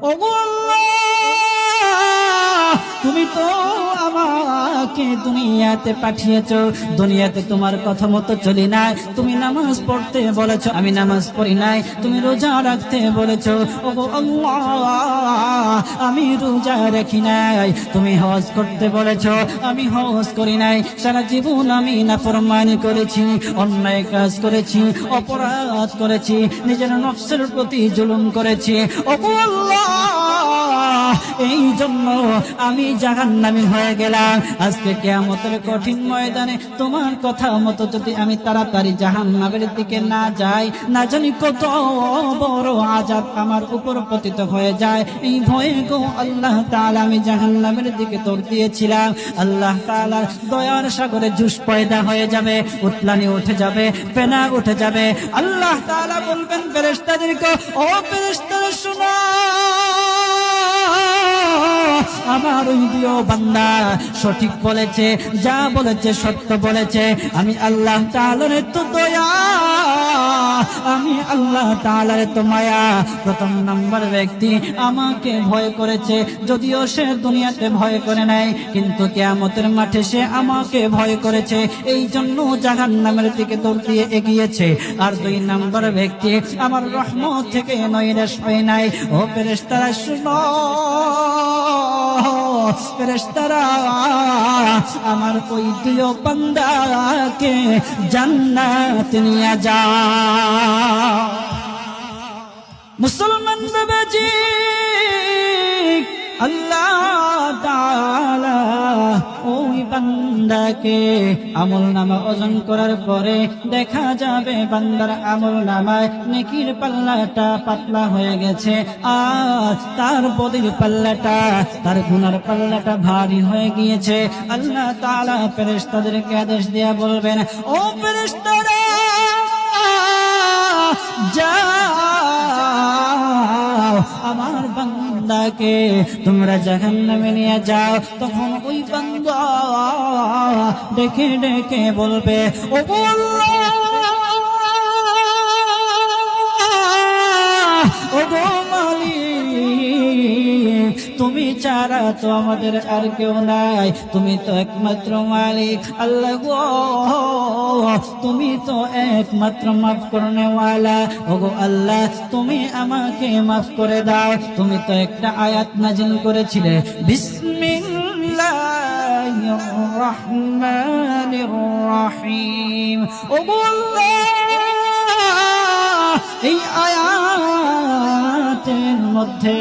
ওগো আল্লাহ, তুমি তো আমাকে দুনিয়াতে পাঠিয়েছো, দুনিয়াতে তোমার কথা মতো চলি নাই। তুমি নামাজ পড়তে বলেছো, আমি নামাজ পড়ি নাই। তুমি রোজা রাখতে বলেছো, ওগো আল্লাহ, আমি রোজা রাখি নাই। তুমি হজ করতে বলেছো, আমি হজ করি নাই। সারা জীবন আমি নাফরমানি করেছি, অন্যায় কাজ করেছি, অপরাধ করেছি, নিজের নফসের প্রতি জুলুম করেছি। ওগো আল্লাহ, এই জন্য আমি জাহান্নামী হয়ে গেলাম। আজকে কিয়ামতের কঠিন ময়দানে তোমার কথা মতো যদি আমি তাড়াতাড়ি জাহান্নামের দিকে না যাই, না জানি কত বড় আযাব আমার উপর পতিত হয়ে যায়। এই ভয়ে গো আল্লাহ তাআলা আমি জাহান্নামের দিকে দৌড় দিয়েছিলাম। আল্লাহ তাআলার দয়ার সাগরে জুস পয়দা হয়ে যাবে, উতলানি উঠে যাবে, ফেনা উঠে যাবে। আল্লাহ তাআলা বলবেন ফেরেশতাদেরকে, ও ফেরেশতারা শোনো, আমার ওই প্রিয় বান্দা সঠিক বলেছে, যা বলেছে সত্য বলেছে। আমি আল্লাহ তাআলার তো দয়া, আমি আল্লাহ তাআলার তো মায়া। প্রথম নাম্বার ব্যক্তি আমাকে ভয় করেছে, যদিও সে দুনিয়াতে ভয় করে নাই, কিন্তু কিয়ামতের মাঠে সে আমাকে ভয় করেছে, এই জন্য জাহান্নামের দিকে দৌড় দিয়ে এগিয়েছে। আর দুই নাম্বার ব্যক্তি আমার রহমত থেকে নৈরাশ হয় নাই। ও ফেরেশতারা শুনো, ফেরেশতারা আমার ওই প্রিয় বান্দাকে জান্নাতে নিয়ে যাও। মুসলমান বাবাজি, আল্লাহ তাআলা ওই বান্দাকে আমলনামা ওজন করার পরে দেখা যাবে বান্দার আমলনামায় নেকির পাল্লাটা পাতলা হয়ে গেছে, আর তার বদির পাল্লাটা, তার গুনার পাল্লাটা ভারী হয়ে গিয়েছে। আল্লাহ তাআলা ফেরেশতাদেরকে আদেশ দিয়া বলবেন, ও ফেরেশতারা যাও, আমার বান্দাকে তোমরা জাহান্নামে নিয়ে যাও। তখন ওই বান্দা ডেকে ডেকে বলবে, ও আল্লাহ, ও গো মালিক, তুমি ছাড়া তো আমাদের আর কেউ নাই, তুমি তো একমাত্র মালিক। আল্লাহ গো, তুমি তো একমাত্র মাফ করনেওয়ালা। ওগো আল্লাহ, তুমি আমাকে মাফ করে দাও। তুমি তো একটা আয়াত নাজিল করেছিলে, বিসমিল্লাহির রহমানির রহিম। ওগো আল্লাহ, এই আয়াতের মধ্যে